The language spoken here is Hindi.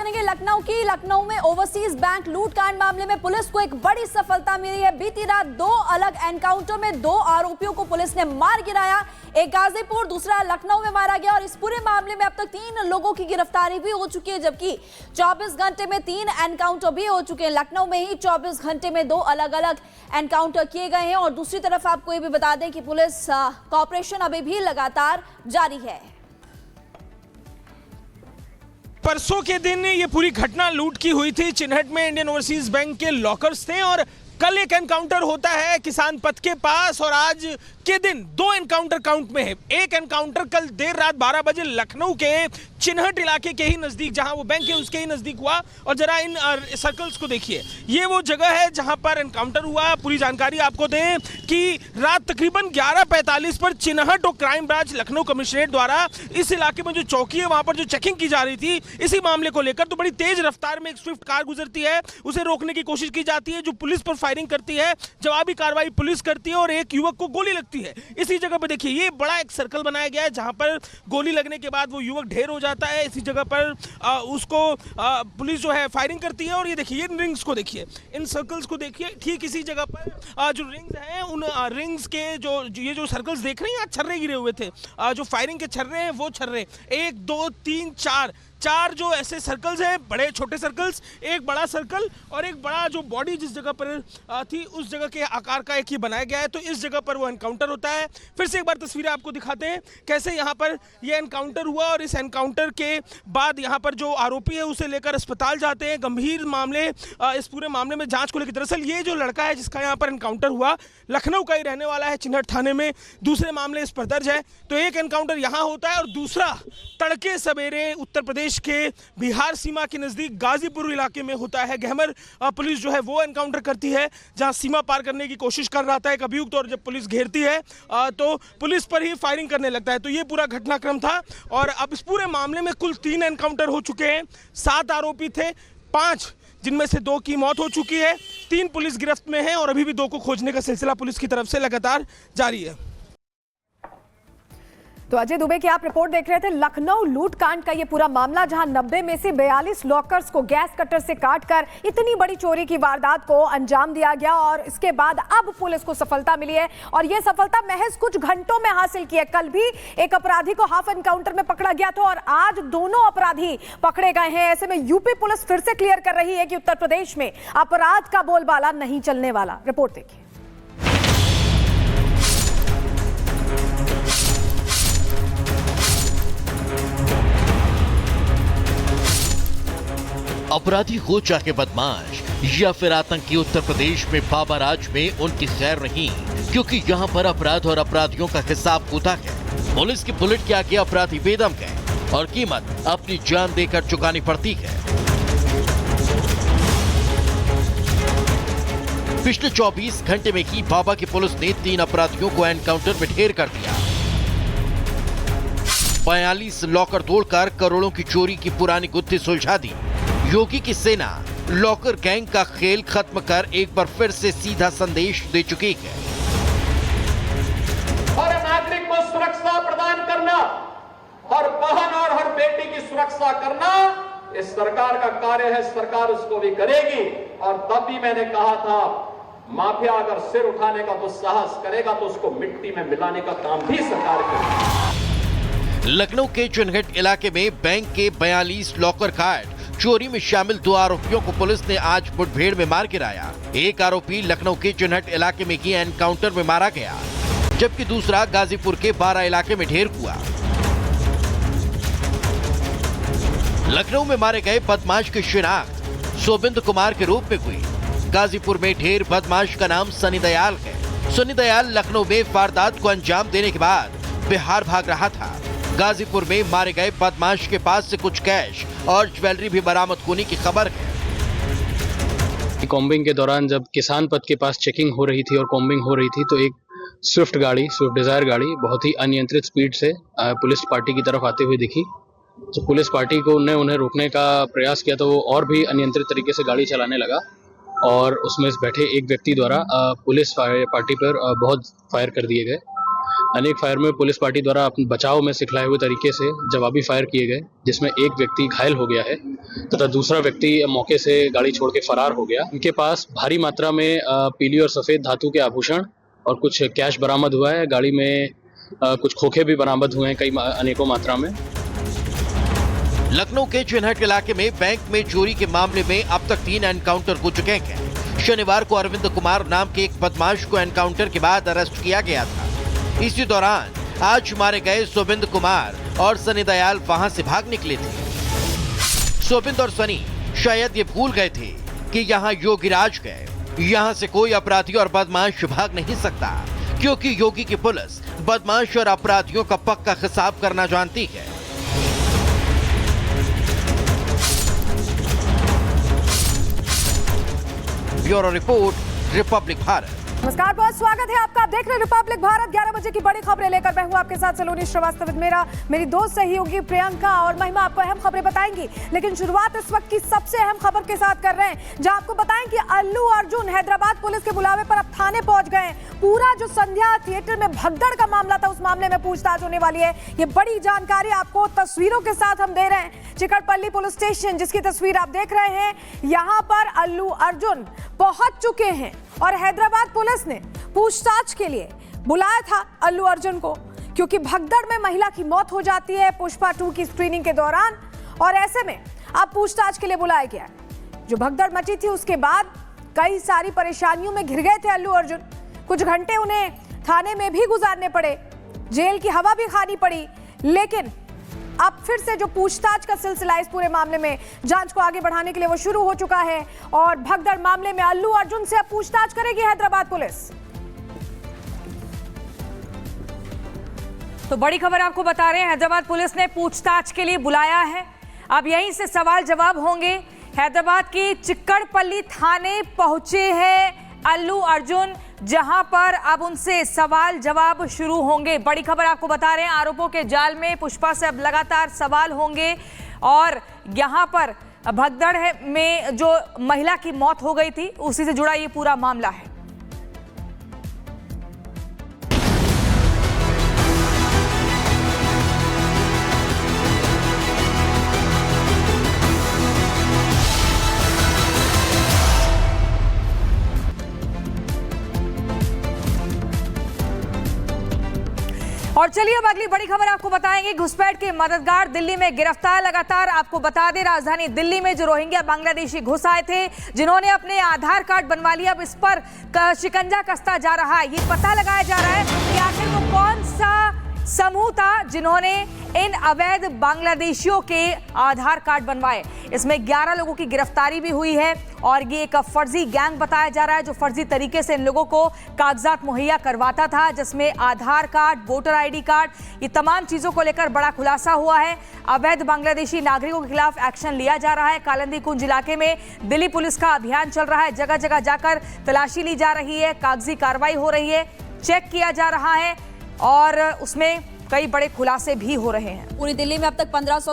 करेंगे लखनऊ में ओवरसीज बैंक लूटकांड मामले में पुलिस को एक बड़ी सफलता मिली है। बीती रात 2 अलग एनकाउंटर में 2 आरोपियों को पुलिस ने मार गिराया। एक गाजीपुर, दूसरा लखनऊ में मारा गया और इस पूरे मामले में अब तक 3 लोगों की गिरफ्तारी भी हो चुकी है, जबकि 24 घंटे में 3 एनकाउंटर भी हो चुके हैं। लखनऊ में ही 24 घंटे में 2 अलग अलग एनकाउंटर किए गए हैं। और दूसरी तरफ आपको ये भी बता दें कि पुलिस का ऑपरेशन अभी भी लगातार जारी है। परसों के दिन ये पूरी घटना लूट की हुई थी। चिन्हट में इंडियन ओवरसीज बैंक के लॉकर्स थे और कल एक एनकाउंटर होता है किसान पथ के पास और आज के दिन 2 एनकाउंटर काउंट में है। एक एनकाउंटर कल देर रात 12 बजे लखनऊ के चिन्हट इलाके के ही नजदीक, जहां वो बैंक है उसके ही नजदीक हुआ। और जरा इन सर्कल्स को देखिए, ये वो जगह है जहां पर एनकाउंटर हुआ। पूरी जानकारी आपको दें कि रात तकरीबन 11:45 पर चिन्हट और क्राइम ब्रांच लखनऊ कमिश्नरेट द्वारा इस इलाके में जो चौकी है वहां पर जो चेकिंग की जा रही थी, इसी मामले को लेकर तो बड़ी तेज रफ्तार में एक स्विफ्ट कार गुजरती है। उसे रोकने की कोशिश की जाती है, जो पुलिस पर फायरिंग करती है। जवाबी कार्रवाई पुलिस करती है और एक युवक को गोली लगती है। इसी जगह पर देखिए, ये बड़ा एक सर्कल बनाया गया है जहां पर गोली लगने के बाद वो युवक ढेर हो जाता है। इसी जगह पर उसको पुलिस जो है फायरिंग करती है। और ये देखिए, ये रिंग्स को देखिए, इन सर्कल्स को देखिए, ठीक इसी जगह पर जो रिंग्स हैं उन रिंग्स के ये जो सर्कल्स देख रहे हैं, छर्रे गिरे हुए थे। जो फायरिंग के छर्रे हैं वो छर्रे 1 2 3 4 जो ऐसे सर्कल्स हैं, बड़े छोटे सर्कल्स, एक बड़ा सर्कल और एक बड़ा जो बॉडी जिस जगह पर थी उस जगह के आकार का एक ही बनाया गया है। तो इस जगह पर वो एनकाउंटर होता है। फिर से एक बार तस्वीरें आपको दिखाते हैं कैसे यहाँ पर ये एनकाउंटर हुआ और इस एनकाउंटर के बाद यहाँ पर जो आरोपी है उसे लेकर अस्पताल जाते हैं। गंभीर मामले, इस पूरे मामले में जाँच को लेकर, दरअसल ये जो लड़का है जिसका यहाँ पर एनकाउंटर हुआ लखनऊ का ही रहने वाला है, चिन्हट थाने में दूसरे मामले इस पर दर्ज है। तो एक एनकाउंटर यहाँ होता है और दूसरा तड़के सवेरे उत्तर प्रदेश के बिहार सीमा के नजदीक गाजीपुर इलाके में होता है। गहमर पुलिस जो है वो एनकाउंटर करती है जहां सीमा पार करने की कोशिश कर रहा था एक अभियुक्त, और जब पुलिस घेरती है तो पुलिस पर ही फायरिंग करने लगता है। तो ये पूरा घटनाक्रम था और अब इस पूरे मामले में कुल 3 एनकाउंटर हो चुके हैं। 7 आरोपी थे, 5 जिनमें से 2 की मौत हो चुकी है, 3 पुलिस गिरफ्त में है और अभी भी 2 को खोजने का सिलसिला पुलिस की तरफ से लगातार जारी है। तो अजय दुबे की आप रिपोर्ट देख रहे थे। लखनऊ लूटकांड का ये पूरा मामला, जहां 90 में से 42 लॉकर्स को गैस कटर से काटकर इतनी बड़ी चोरी की वारदात को अंजाम दिया गया और इसके बाद अब पुलिस को सफलता मिली है और ये सफलता महज कुछ घंटों में हासिल की है। कल भी एक अपराधी को हाफ एनकाउंटर में पकड़ा गया था और आज दोनों अपराधी पकड़े गए हैं। ऐसे में यूपी पुलिस फिर से क्लियर कर रही है कि उत्तर प्रदेश में अपराध का बोलबाला नहीं चलने वाला। रिपोर्ट देखिए। अपराधी हो चाहे बदमाश या फिर आतंकी, उत्तर प्रदेश में बाबा राज में उनकी खैर नहीं, क्योंकि यहाँ पर अपराध और अपराधियों का हिसाब होता है। पुलिस की बुलेट के आगे अपराधी बेदम है और कीमत अपनी जान देकर चुकानी पड़ती है। पिछले 24 घंटे में ही बाबा की पुलिस ने 3 अपराधियों को एनकाउंटर में ढेर कर दिया। 42 लॉकर तोड़कर करोड़ों की चोरी की पुरानी गुत्थी सुलझा दी। योगी की सेना लॉकर गैंग का खेल खत्म कर एक बार फिर से सीधा संदेश दे चुकी है। हर नागरिक को सुरक्षा प्रदान करना और बहन और हर बेटी की सुरक्षा करना इस सरकार का कार्य है। सरकार उसको भी करेगी। और तब भी मैंने कहा था, माफिया अगर सिर उठाने का दुस्साहस करेगा तो उसको मिट्टी में मिलाने का काम भी सरकार करेगी। लखनऊ के चिन्हट इलाके में बैंक के 42 लॉकर काट चोरी में शामिल 2 आरोपियों को पुलिस ने आज मुठभेड़ में मार गिराया। एक आरोपी लखनऊ के चिन्हट इलाके में ही एनकाउंटर में मारा गया, जबकि दूसरा गाजीपुर के 12 इलाके में ढेर हुआ। लखनऊ में मारे गए बदमाश की शिनाख्त सोबिंद कुमार के रूप में हुई। गाजीपुर में ढेर बदमाश का नाम सनी दयाल है। सनी दयाल लखनऊ में वारदात को अंजाम देने के बाद बिहार भाग रहा था। गाजीपुर में मारे गए बदमाश के पास से कुछ कैश और ज्वेलरी भी बरामद होने की खबर है। कॉम्बिंग के दौरान जब किसान पथ के पास चेकिंग हो रही थी और कॉम्बिंग हो रही थी तो एक स्विफ्ट डिजायर गाड़ी बहुत ही अनियंत्रित स्पीड से पुलिस पार्टी की तरफ आते हुए दिखी। तो पुलिस पार्टी को उन्हें रोकने का प्रयास किया तो वो और भी अनियंत्रित तरीके से गाड़ी चलाने लगा और उसमें बैठे एक व्यक्ति द्वारा पुलिस पार्टी पर बहुत फायर कर दिए गए। अनेक फायर में पुलिस पार्टी द्वारा अपने बचाव में सिखलाए हुए तरीके से जवाबी फायर किए गए, जिसमें एक व्यक्ति घायल हो गया है तथा दूसरा व्यक्ति मौके से गाड़ी छोड़ के फरार हो गया। इनके पास भारी मात्रा में पीली और सफेद धातु के आभूषण और कुछ कैश बरामद हुआ है। गाड़ी में कुछ खोखे भी बरामद हुए हैं अनेकों मात्रा में। लखनऊ के चिन्हट इलाके में बैंक में चोरी के मामले में अब तक 3 एनकाउंटर हो चुके हैं। शनिवार को अरविंद कुमार नाम के एक बदमाश को एनकाउंटर के बाद अरेस्ट किया गया था। इसी दौरान आज मारे गए सोबिंद कुमार और सनी दयाल वहां से भाग निकले थे। सोबिंद और सनी शायद ये भूल गए थे कि यहाँ योगी राज गए, यहाँ से कोई अपराधी और बदमाश भाग नहीं सकता, क्योंकि योगी की पुलिस बदमाश और अपराधियों का पक्का हिसाब करना जानती है। Bureau report, Republic Bharat. नमस्कार, बहुत स्वागत है आपका। आप देख रहे हैं रिपब्लिक भारत। 11 बजे की बड़ी खबरें लेकर मैं हूं आपके साथ सलोनी श्रीवास्तव। मेरी दोस्त सहयोगी प्रियंका और महिमा आपको अहम खबरें बताएंगी। लेकिन शुरुआत इस वक्त की सबसे अहम खबर के साथ कर रहे हैं, जहां आपको बताएं कि अल्लू अर्जुन हैदराबाद पुलिस के बुलावे पर अब थाने पहुंच गए हैं। पूरा जो संध्या थिएटर में भगदड़ का मामला था, उस मामले में पूछताछ होने वाली है। ये बड़ी जानकारी आपको तस्वीरों के साथ हम दे रहे हैं। चिकटपल्ली पुलिस स्टेशन, जिसकी तस्वीर आप देख रहे हैं, यहाँ पर अल्लू अर्जुन पहुंच चुके हैं और हैदराबाद पुलिस ने पूछताछ के लिए बुलाया था अल्लू अर्जुन को, क्योंकि भगदड़ में महिला की मौत हो जाती है पुष्पा 2 की स्क्रीनिंग के दौरान, और ऐसे में अब पूछताछ के लिए बुलाया गया है। जो भगदड़ मची थी उसके बाद कई सारी परेशानियों में घिर गए थे अल्लू अर्जुन। कुछ घंटे उन्हें थाने में भी गुजारने पड़े, जेल की हवा भी खानी पड़ी, लेकिन अब फिर से जो पूछताछ का सिलसिला इस पूरे मामले में जांच को आगे बढ़ाने के लिए वो शुरू हो चुका है, और भगदड़ मामले में अल्लू अर्जुन से अब पूछताछ करेगी हैदराबाद पुलिस। तो बड़ी खबर आपको बता रहे हैं, हैदराबाद पुलिस ने पूछताछ के लिए बुलाया है। अब यहीं से सवाल जवाब होंगे। हैदराबाद की चिक्कड़पल्ली थाने पहुंचे हैं अल्लू अर्जुन, जहां पर अब उनसे सवाल जवाब शुरू होंगे। बड़ी खबर आपको बता रहे हैं, आरोपों के जाल में पुष्पा से अब लगातार सवाल होंगे, और यहां पर भगदड़ में जो महिला की मौत हो गई थी उसी से जुड़ा ये पूरा मामला है। और चलिए अब अगली बड़ी खबर आपको बताएंगे। घुसपैठ के मददगार दिल्ली में गिरफ्तार। लगातार आपको बता दें, राजधानी दिल्ली में जो रोहिंग्या बांग्लादेशी घुस आए थे, जिन्होंने अपने आधार कार्ड बनवा लिया, अब इस पर शिकंजा कसता जा रहा है। ये पता लगाया जा रहा है कि आखिर वो कौन सा समूह था जिन्होंने इन अवैध बांग्लादेशियों के आधार कार्ड बनवाए। इसमें 11 लोगों की गिरफ्तारी भी हुई है, और ये एक फर्जी गैंग बताया जा रहा है जो फर्जी तरीके से इन लोगों को कागजात मुहैया करवाता था, जिसमें आधार कार्ड, वोटर आईडी कार्ड, ये तमाम चीजों को लेकर बड़ा खुलासा हुआ है। अवैध बांग्लादेशी नागरिकों के खिलाफ एक्शन लिया जा रहा है। कालिंदी कुंज इलाके में दिल्ली पुलिस का अभियान चल रहा है। जगह जगह जाकर तलाशी ली जा रही है, कागजी कार्रवाई हो रही है, चेक किया जा रहा है, और उसमें कई बड़े खुलासे भी हो रहे हैं। पूरी दिल्ली में अब तक 1500